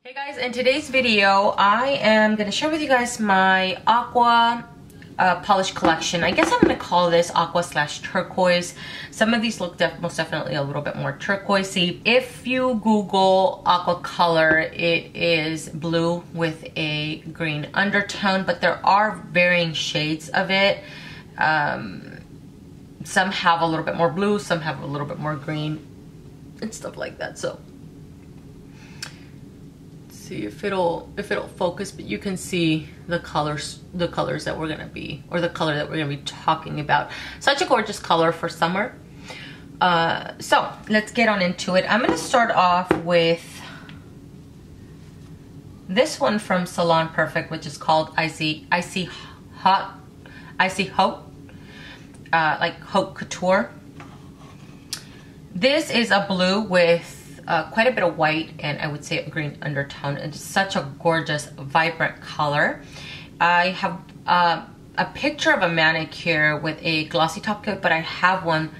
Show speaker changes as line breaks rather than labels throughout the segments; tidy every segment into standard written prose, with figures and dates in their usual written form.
Hey guys, in today's video I am going to share with you guys my Aqua polish collection. I guess I'm going to call this Aqua / turquoise. Some of these look most definitely a little bit more turquoisey. If you Google Aqua color, it is blue with a green undertone, but there are varying shades of it. Some have a little bit more blue, some have a little bit more green and stuff like that. So see if it'll focus, but you can see the colors that we're gonna be, or the color that we're gonna be talking about. Such a gorgeous color for summer. So let's get on into it. I'm gonna start off with this one from Salon Perfect, which is called Icy Hot, like haute couture. This is a blue with quite a bit of white and I would say a green undertone. It's such a gorgeous, vibrant color. I have a picture of a manicure with a glossy top coat, but I have one,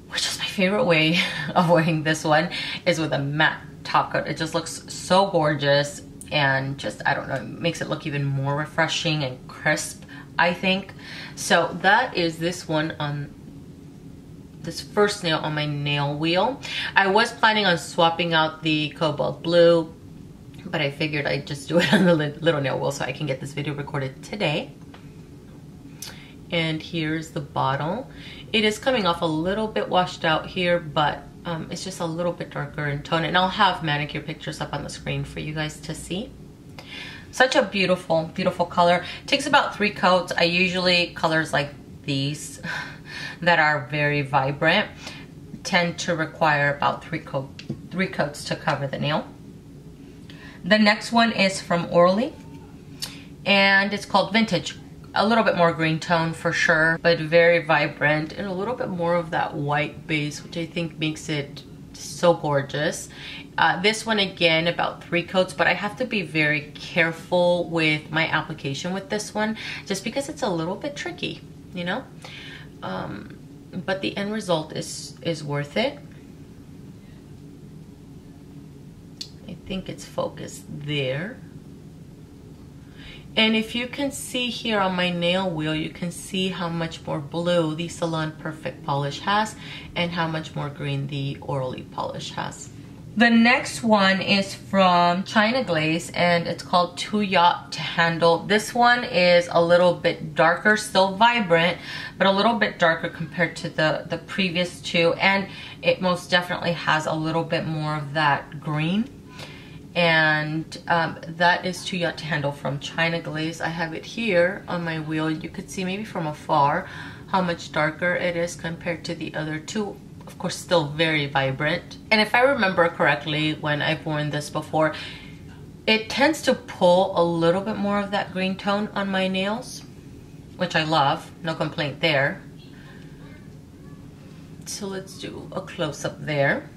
which is my favorite way of wearing this one, is with a matte top coat. It just looks so gorgeous and just, I don't know, it makes it look even more refreshing and crisp, I think. So that is this one on this first nail on my nail wheel. I was planning on swapping out the cobalt blue, but I figured I'd just do it on the little nail wheel so I can get this video recorded today. And here's the bottle. It is coming off a little bit washed out here, but it's just a little bit darker in tone, and I'll have manicure pictures up on the screen for you guys to see. Such a beautiful, beautiful color. It takes about 3 coats. I usually, colors like these that are very vibrant tend to require about 3 coats to cover the nail. The next one is from Orly and it's called Vintage. A little bit more green tone for sure, but very vibrant and a little bit more of that white base, which I think makes it so gorgeous. This one again about 3 coats, but I have to be very careful with my application with this one just because it's a little bit tricky, you know. But the end result is worth it. I think it's focused there. And if you can see here on my nail wheel, you can see how much more blue the Salon Perfect polish has and how much more green the Orly polish has. The next one is from China Glaze and it's called Too Yacht to Handle. This one is a little bit darker, still vibrant, but a little bit darker compared to the previous two, and it most definitely has a little bit more of that green. And that is Too Yacht to Handle from China Glaze. I have it here on my wheel. You could see maybe from afar how much darker it is compared to the other two. Of course, still very vibrant. And if I remember correctly, when I've worn this before, it tends to pull a little bit more of that green tone on my nails, which I love, no complaint there. So let's do a close-up there.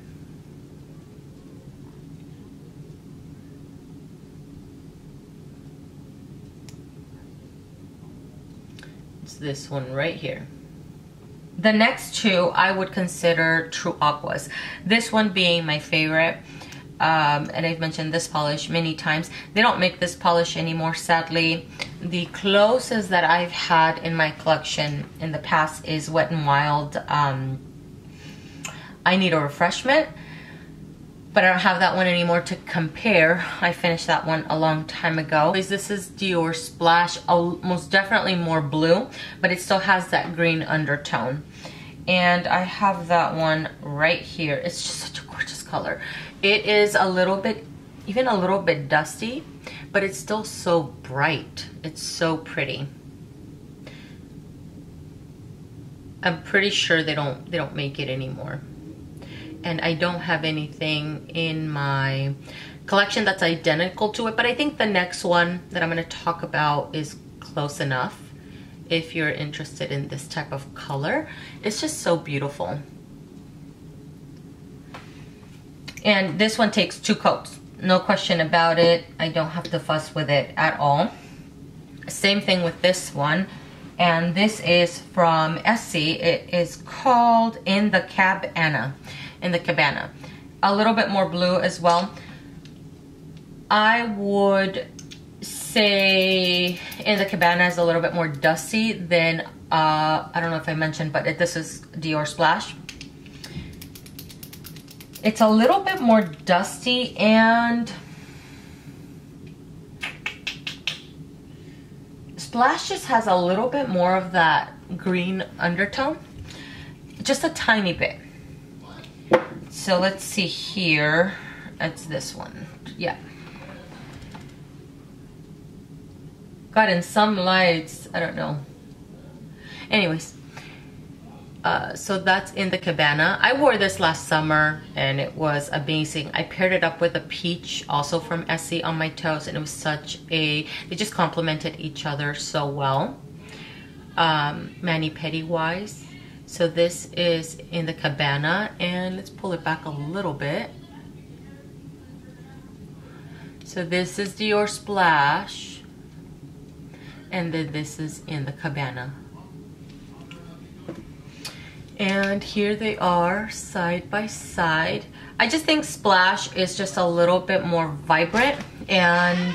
It's this one right here. The next two I would consider true aquas. This one being my favorite, and I've mentioned this polish many times. They don't make this polish anymore, sadly. The closest that I've had in my collection in the past is Wet n Wild. I Need a Refreshment, but I don't have that one anymore to compare. I finished that one a long time ago. This is Dior Splash, most definitely more blue, but it still has that green undertone. And I have that one right here. It's just such a gorgeous color. It is a little bit, even a little bit dusty, but it's still so bright. It's so pretty. I'm pretty sure they don't make it anymore. And I don't have anything in my collection that's identical to it, but I think the next one that I'm going to talk about is close enough if you're interested in this type of color. It's just so beautiful. And this one takes 2 coats, no question about it. I don't have to fuss with it at all. Same thing with this one. And this is from Essie. It is called In the Cabana. A little bit more blue as well. I would say in the Cabana is a little bit more dusty than, I don't know if I mentioned, but this is Dior Splash. It's a little bit more dusty, and Splash just has a little bit more of that green undertone, just a tiny bit. So let's see here, it's this one, yeah. God, in some lights, I don't know. Anyways, so that's in the Cabana. I wore this last summer and it was amazing. I paired it up with a peach also from Essie on my toes, and it was such a, they just complemented each other so well, mani-pedi wise. So this is in the Cabana, and let's pull it back a little bit. So this is Dior Splash, and then this is in the Cabana. And here they are side by side. I just think Splash is just a little bit more vibrant, and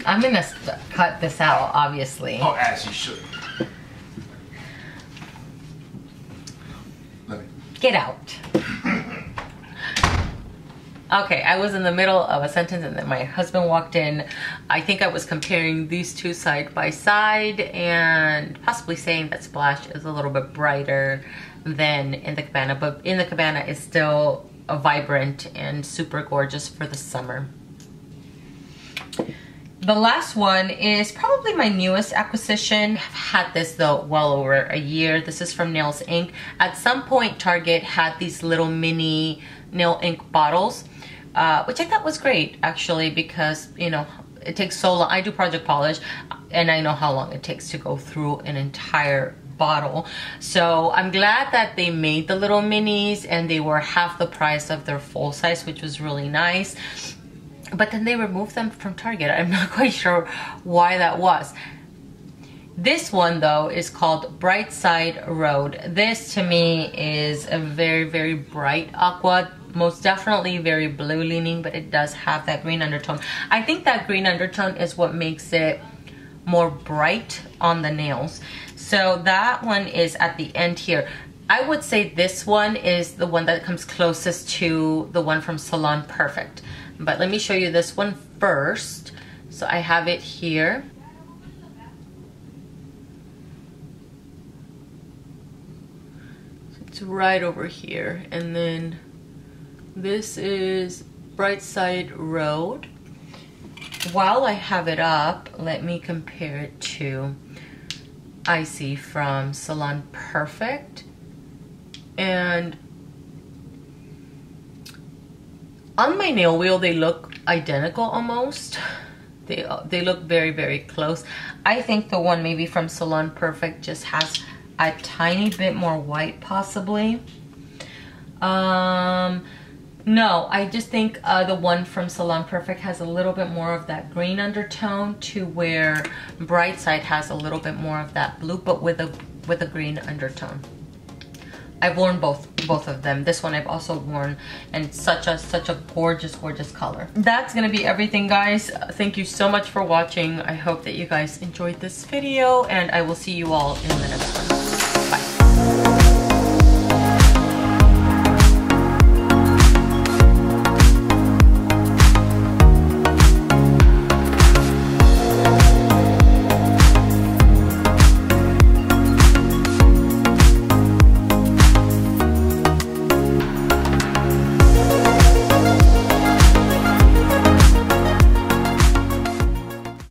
I'm gonna cut this out, obviously.
Oh, as you should. Let me.
Get out. Okay, I was in the middle of a sentence and then my husband walked in. I think I was comparing these two side by side and possibly saying that Splash is a little bit brighter than in the Cabana, but in the Cabana is still a vibrant and super gorgeous for the summer. The last one is probably my newest acquisition. I've had this though well over a year. This is from Nails Inc. At some point Target had these little mini nail ink bottles, which I thought was great actually, because you know it takes so long. I do project polish and I know how long it takes to go through an entire bottle. So I'm glad that they made the little minis and they were half the price of their full size, which was really nice. But then they removed them from Target. I'm not quite sure why that was. This one though is called Bright Side Road. This to me is a very, very bright aqua. Most definitely very blue leaning, but it does have that green undertone. I think that green undertone is what makes it more bright on the nails. So that one is at the end here. I would say this one is the one that comes closest to the one from Salon Perfect. But let me show you this one first. So I have it here. It's right over here. And then this is Bright Side Road. While I have it up, let me compare it to Icy from Salon Perfect. And on my nail wheel, they look identical almost. They look very, very close. I think the one maybe from Salon Perfect just has a tiny bit more white possibly. No, I just think the one from Salon Perfect has a little bit more of that green undertone, to where Bright Side has a little bit more of that blue, but with a green undertone. I've worn both of them. This one I've also worn, and it's such a gorgeous, gorgeous color. That's gonna be everything, guys. Thank you so much for watching. I hope that you guys enjoyed this video, and I will see you all in the next one.